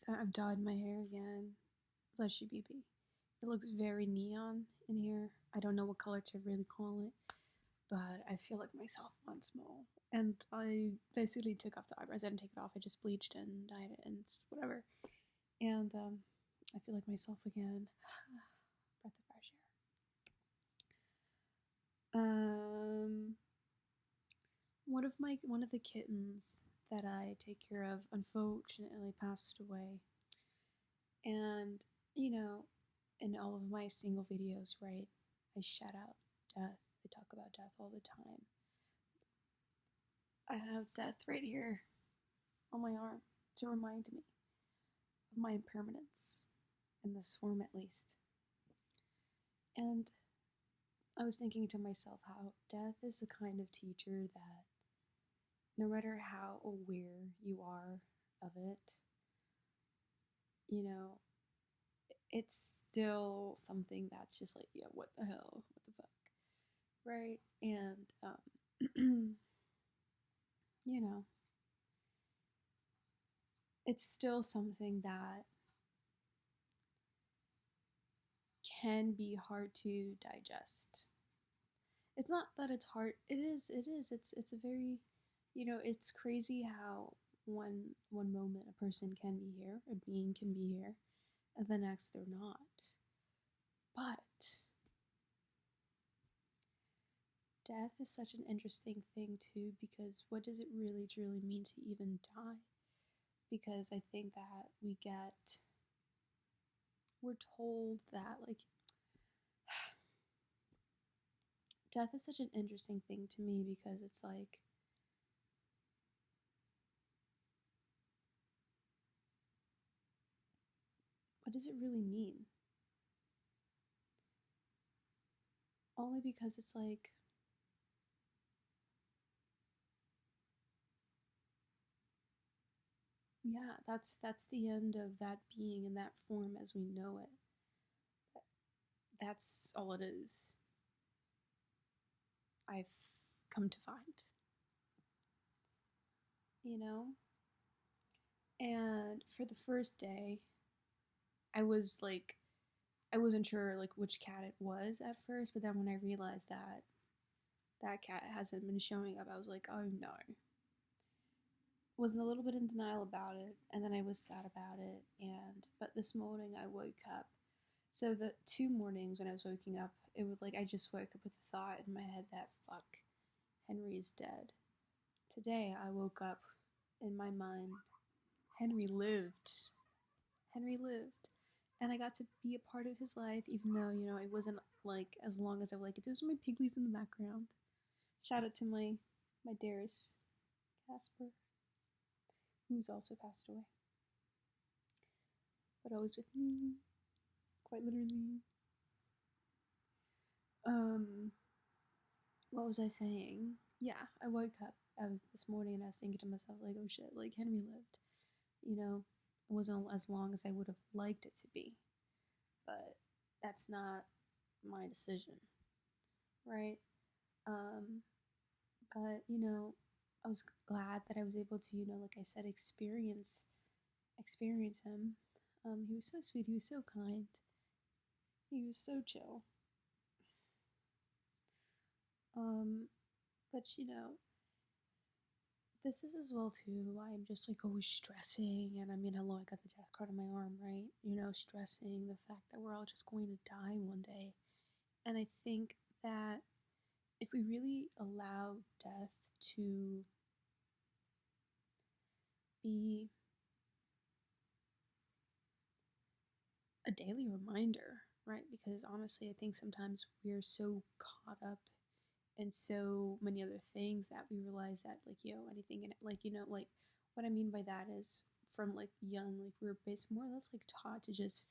I've dyed my hair again. Bless you, BB. It looks very neon in here. I don't know what color to really call it, but I feel like myself once more. And I basically took off the eyebrows. I didn't take it off. I just bleached and dyed it, and it's whatever. And I feel like myself again. Breath of fresh air. One of the kittens that I take care of unfortunately passed away, and you know, in all of my single videos, right, I shout out death. I talk about death all the time. I have death right here on my arm to remind me of my impermanence, in this form at least. And I was thinking to myself how death is the kind of teacher that no matter how aware you are of it, you know, it's still something that's just like, yeah, what the hell? What the fuck? Right? And, you know, it's still something that can be hard to digest. It's not that it's hard. It is. It's a very, it's crazy how one moment a person can be here, a being can be here, and the next they're not. But death is such an interesting thing too, because what does it really truly mean to even die? Because I think that we're told that, like, death is such an interesting thing to me, because it's like, what does it really mean? Only because it's like, yeah, that's the end of that being in that form as we know it. That's all it is. I've come to find, you know? And for the first day, I was like, I wasn't sure like which cat it was at first, but then when I realized that that cat hasn't been showing up, I was like, oh no. Was a little bit in denial about it, and then I was sad about it. And but this morning I woke up. So the 2 mornings when I was waking up, it was like I just woke up with the thought in my head that fuck, Henry is dead. Today I woke up in my mind, Henry lived. Henry lived. And I got to be a part of his life, even though, it wasn't like as long as I would like it. Those were my piglies in the background. Shout out to my dearest Casper, who's also passed away. But always with me, quite literally. Um, what was I saying? Yeah, I woke up. I was this morning and I was thinking to myself, like, oh shit, like Henry lived. It wasn't as long as I would have liked it to be. But that's not my decision, right? Um, but I was glad that I was able to, like I said, experience him. He was so sweet. He was so kind. He was so chill. Um, but this is as well too why I'm just like always stressing, and I mean, hello, I got the death card on my arm, right? Stressing the fact that we're all just going to die one day, and I think that if we really allow death to be a daily reminder, right? Because honestly, I think sometimes we're so caught up in so many other things that we realize that, like, anything in it, like, like, what I mean by that is from like young, like, we're based more or less like taught to just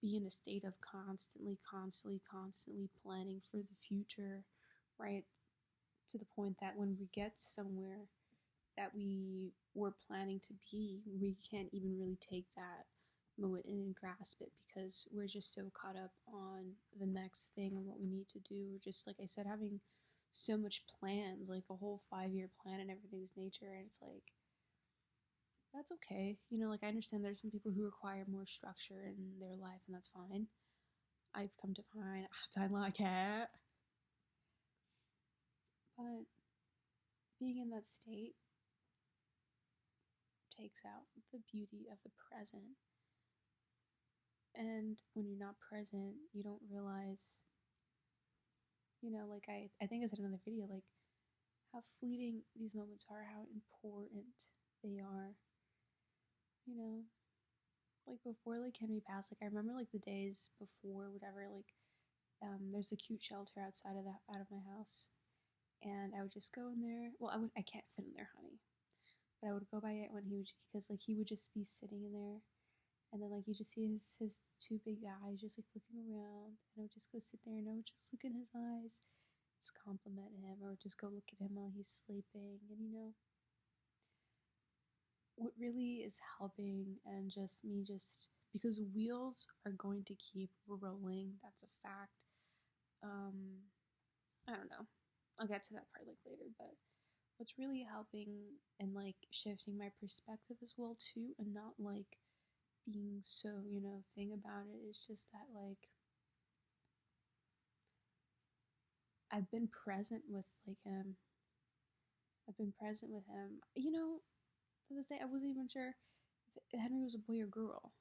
be in a state of constantly planning for the future, right? To the point that when we get somewhere that we were planning to be, we can't even really take that moment and grasp it, because we're just so caught up on the next thing and what we need to do. We're just, like I said, having so much plans, like a whole 5-year plan and everything's nature, and it's like, that's okay. You know, like I understand there's some people who require more structure in their life, and that's fine. I've come to find I don't like it, but being in that state takes out the beauty of the present. And when you're not present, you don't realize, like I think I said in another video, like how fleeting these moments are, how important they are. You know, like before like Henry passed, like I remember like the days before whatever, like there's a cute shelter outside of that out of my house, and I would just go in there. Well, I can't fit in there, honey, but I would go by it when he would because like he would just be sitting in there, and then like you just see his two big eyes just like looking around, and I would just go sit there and I would just look in his eyes, just compliment him, or just go look at him while he's sleeping, and what really is helping and just me just because wheels are going to keep rolling, that's a fact. um I don't know, I'll get to that part like later, but what's really helping and like shifting my perspective as well too, and not like being so thing about it, is just that like I've been present with like him. I've been present with him. To this day I wasn't even sure if Henry was a boy or girl.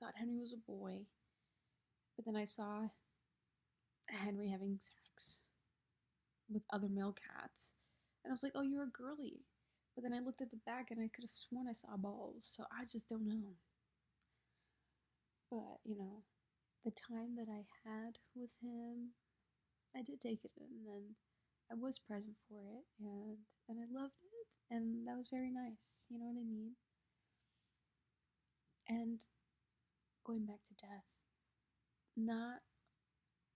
I thought Henry was a boy, but then I saw Henry having sex with other male cats, and I was like, oh, you're a girly. But then I looked at the back and I could have sworn I saw balls, so I just don't know. But, the time that I had with him, I did take it in, and I was present for it, and I loved it, and that was very nice. You know what I mean? And going back to death, not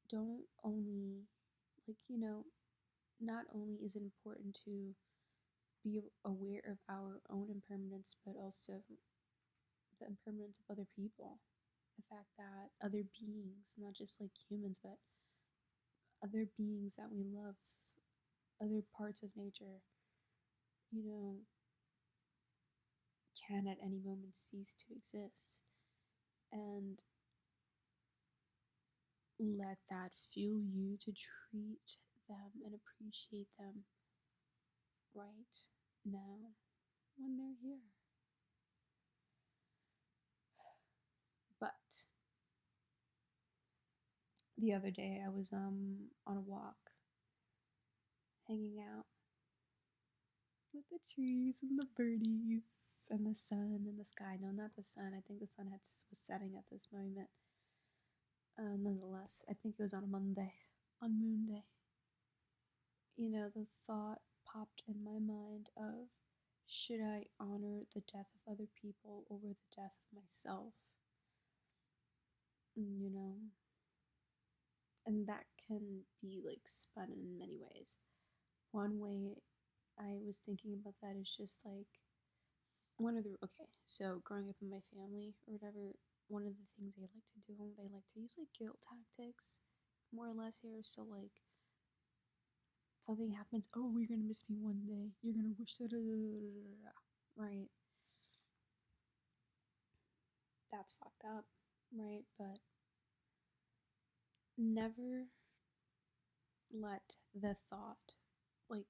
don't only like not only is it important to be aware of our own impermanence, but also the impermanence of other people. The fact that other beings, not just like humans, but other beings that we love, other parts of nature, you know, can at any moment cease to exist. And let that fuel you to treat them and appreciate them right now when they're here. But the other day I was on a walk, hanging out with the trees and the birdies and the sun and the sky. No, not the sun. I think the sun was setting at this moment. Nonetheless, I think it was on a Monday, on Moon Day. The thought popped in my mind of, should I honor the death of other people over the death of myself? You know, and that can be like spun in many ways. One way I was thinking about that is just like so growing up in my family or whatever, one of the things they like to do, they like to use like guilt tactics, more or less here. So like something happens, oh, you're gonna miss me one day, you're gonna wish that, right? That's fucked up, right? But never let the thought, like,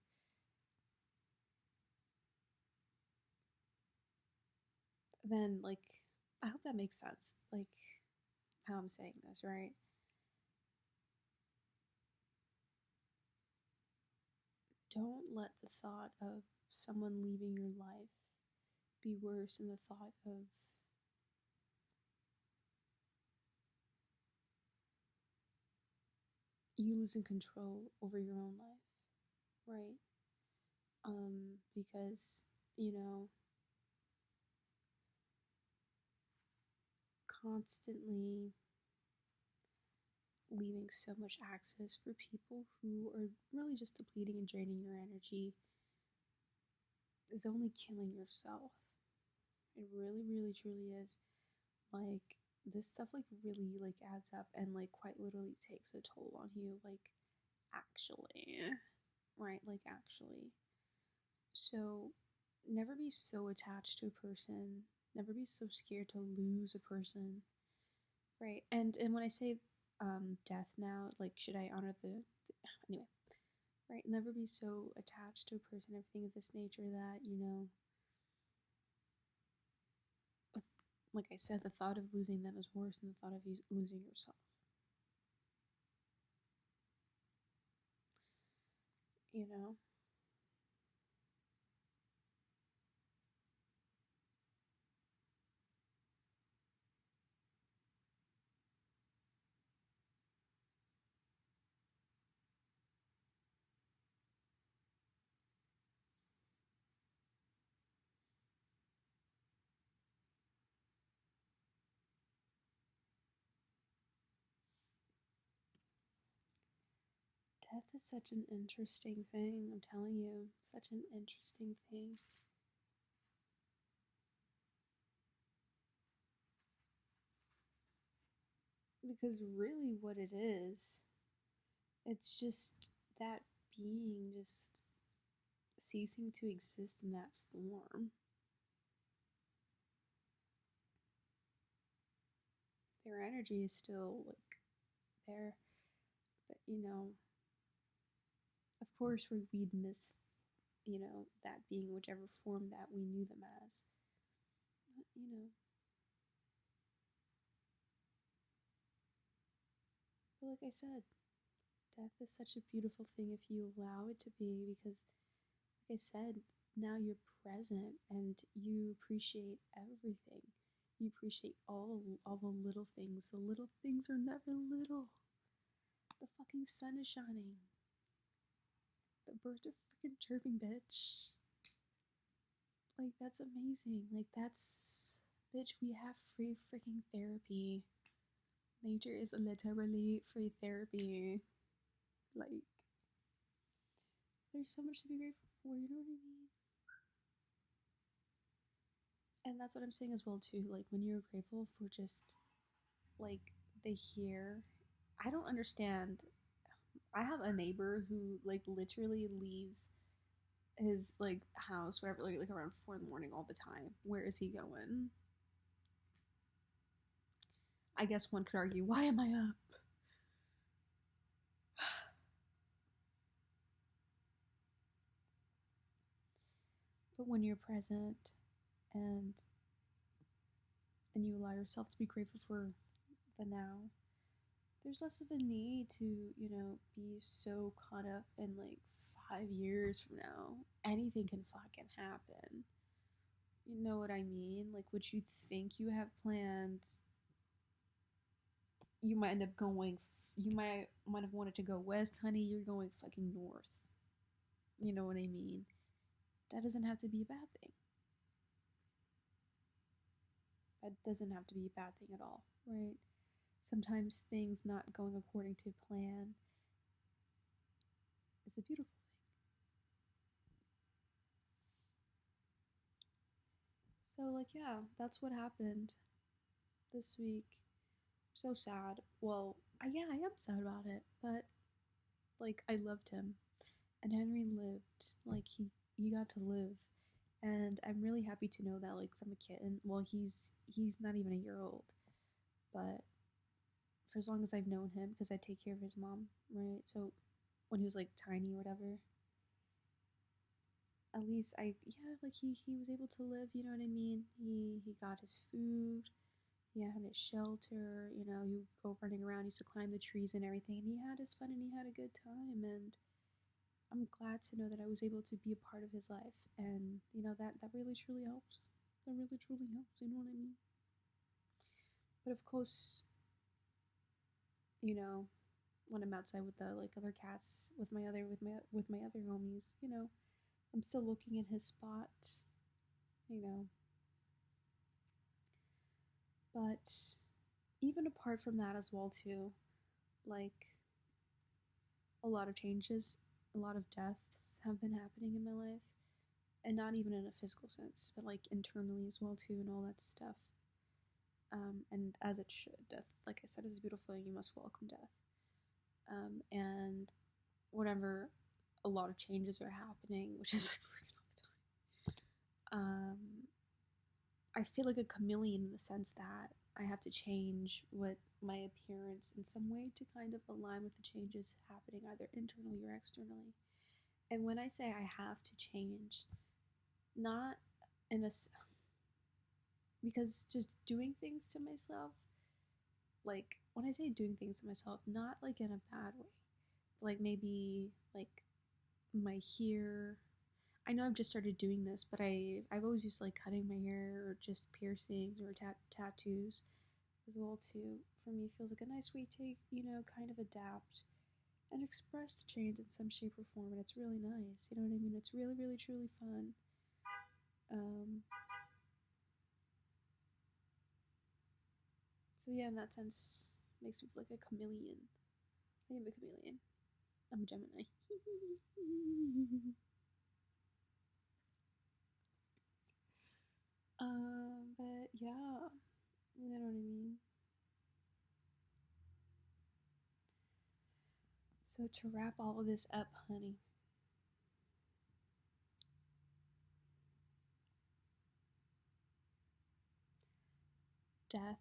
then like, I hope that makes sense, like how I'm saying this, right? Don't let the thought of someone leaving your life be worse than the thought of you losing control over your own life, right? Because, you know, constantly leaving so much access for people who are really just depleting and draining your energy is only killing yourself. It really, really, truly is. Like, this stuff, like, really, like, adds up and, like, quite literally takes a toll on you. Like, actually. Right? Like, actually. So, never be so attached to a person, never be so scared to lose a person, right? And when I say death now, like should I honor the anyway, right? Never be so attached to a person, everything of this nature that, like I said, the thought of losing them is worse than the thought of losing yourself. You know? Death is such an interesting thing, I'm telling you. Such an interesting thing. Because really, what it is, it's just that being just ceasing to exist in that form. Their energy is still like there, but of course, we'd miss, that being, whichever form that we knew them as. But like I said, death is such a beautiful thing if you allow it to be, because, like I said, now you're present and you appreciate everything. You appreciate all the little things. The little things are never little. The fucking sun is shining. The birds are freaking chirping, bitch. Like, that's amazing. Like, that's. Bitch, we have free freaking therapy. Nature is literally free therapy. Like, there's so much to be grateful for, you know what I mean? And that's what I'm saying as well, too. Like, when you're grateful for just, like, the here. I don't understand. I have a neighbor who, like, literally leaves his, like, house wherever, like around 4 in the morning all the time. Where is he going? I guess one could argue, why am I up? But when you're present and you allow yourself to be grateful for the now, there's less of a need to, be so caught up in like 5 years from now. Anything can fucking happen. You know what I mean? Like what you think you have planned, you might end up going. You might have wanted to go west, honey. You're going fucking north. You know what I mean? That doesn't have to be a bad thing. That doesn't have to be a bad thing at all, right? Sometimes things not going according to plan is a beautiful thing. So, like, yeah, that's what happened this week. So sad. Well, yeah, I am sad about it, but like, I loved him, and Henry lived. Like, he got to live, and I'm really happy to know that, like, from a kitten. Well, he's not even a year old, but for as long as I've known him, because I take care of his mom, right? So when he was like tiny or whatever, at least like he was able to live. You know what I mean? He got his food. He had his shelter. You go running around. He used to climb the trees and everything. And he had his fun and he had a good time. And I'm glad to know that I was able to be a part of his life. And that really truly helps. That really truly helps. You know what I mean? But of course, you know, when I'm outside with the like other cats, with my other homies, I'm still looking in his spot, you know. But even apart from that as well too, like a lot of changes, a lot of deaths have been happening in my life, and not even in a physical sense, but like internally as well too, and all that stuff. And as it should, death, like I said, is a beautiful thing. You must welcome death. And whenever a lot of changes are happening, which is like freaking all the time, I feel like a chameleon in the sense that I have to change what my appearance in some way to kind of align with the changes happening either internally or externally. And when I say I have to change, not in a because just doing things to myself, like when I say doing things to myself, not like in a bad way, like maybe like my hair. I know I've just started doing this, but I've always used to like cutting my hair or just piercings or tattoos as well too. For me, feels like a nice way to kind of adapt and express the change in some shape or form, and it's really nice. You know what I mean? It's really, really, truly fun. Um, so yeah, in that sense, makes me feel like a chameleon. I am a chameleon. I'm a Gemini. But yeah, you know what I mean. So to wrap all of this up, honey, death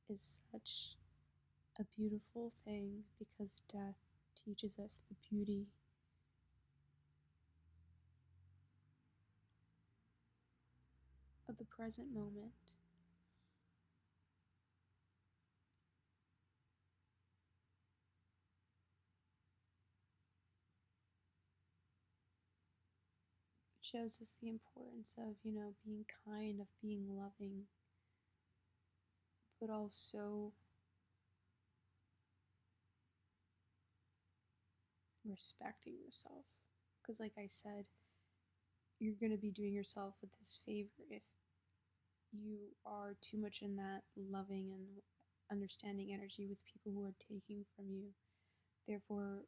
is such a beautiful thing because death teaches us the beauty of the present moment. It shows us the importance of, being kind, of being loving, but also respecting yourself. Because, like I said, you're going to be doing yourself a disfavor if you are too much in that loving and understanding energy with people who are taking from you, therefore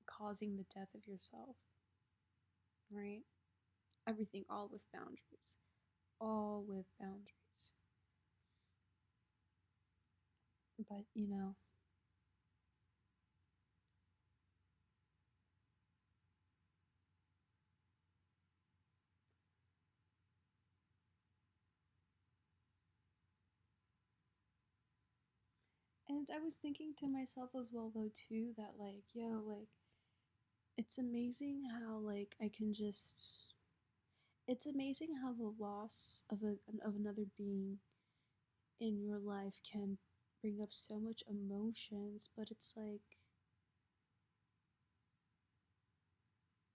causing the death of yourself, right? Everything, all with boundaries. All with boundaries. But, and I was thinking to myself as well, though, too, that, like, yo, like, it's amazing how, like, I can just. It's amazing how the loss of another being in your life can bring up so much emotions, but it's like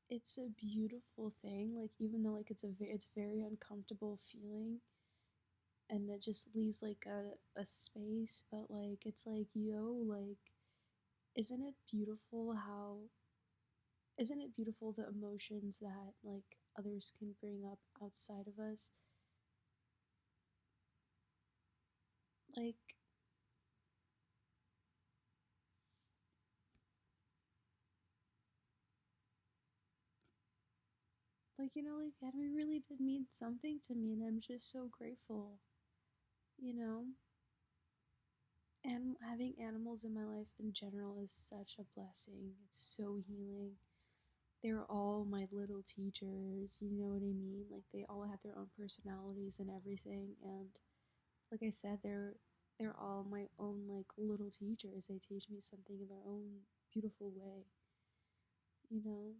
it's a beautiful thing. Like even though like it's very uncomfortable feeling, and it just leaves like a space, but like it's like yo like isn't it beautiful how isn't it beautiful the emotions that like others can bring up outside of us, like like Henry really did mean something to me, and I'm just so grateful, you know. And having animals in my life in general is such a blessing. It's so healing. They're all my little teachers, you know what I mean? Like they all have their own personalities and everything, and like I said, they're all my own like little teachers. They teach me something in their own beautiful way, you know?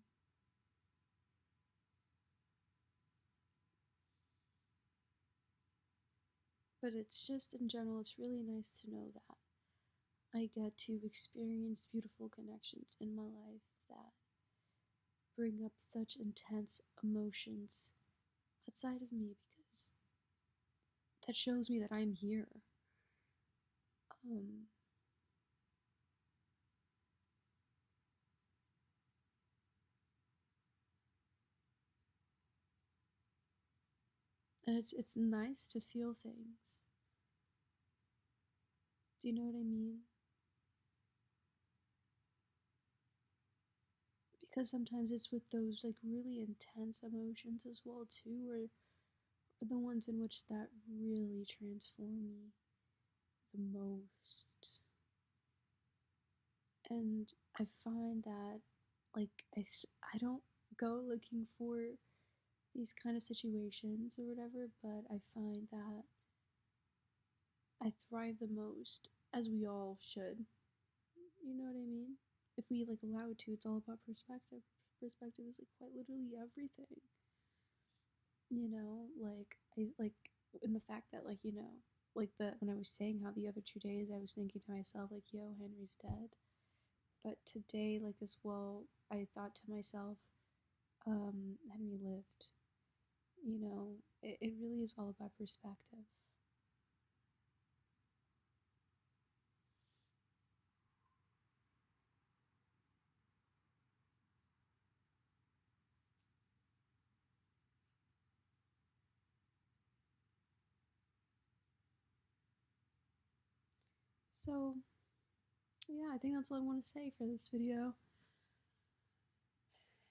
But it's just in general, it's really nice to know that I get to experience beautiful connections in my life that bring up such intense emotions outside of me because that shows me that I'm here. Um, and it's nice to feel things. Do you know what I mean? Because sometimes it's with those like really intense emotions as well too, or the ones in which that really transform me the most. And I find that like I don't go looking for these kind of situations or whatever, but I find that I thrive the most, as we all should. You know what I mean? If we like allow it to, it's all about perspective. Perspective is like quite literally everything. Like I like in the fact that like like the when I was saying how the other 2 days I was thinking to myself like, yo, Henry's dead. But today, like as well, I thought to myself, Henry lived. It really is all about perspective. So, yeah, I think that's all I want to say for this video.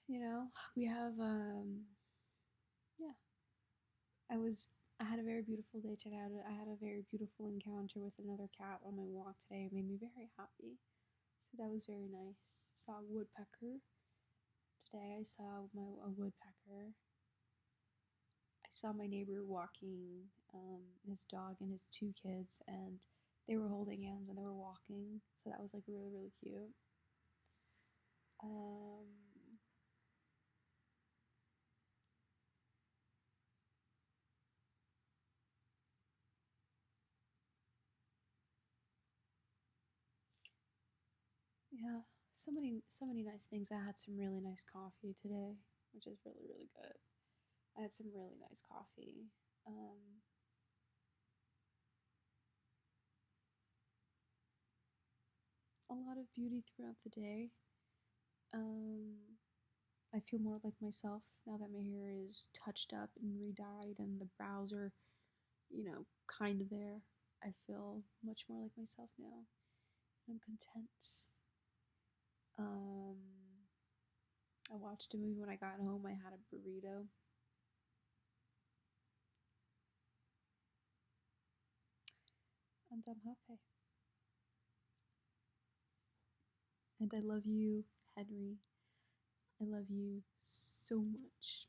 We have, yeah, I had a very beautiful day today. I had a very beautiful encounter with another cat on my walk today. It made me very happy. So that was very nice. Saw a woodpecker. Today I saw a woodpecker. I saw my neighbor walking his dog and his 2 kids, and they were holding hands when they were walking. So that was like really, really cute. Um, yeah, so many nice things. I had some really nice coffee today, which is really, really good. I had some really nice coffee. Um, a lot of beauty throughout the day. Um, I feel more like myself now that my hair is touched up and re-dyed and the brows are, kind of there. I feel much more like myself now. I'm content. Um, I watched a movie when I got home. I had a burrito. And I'm happy. And I love you, Henry. I love you so much.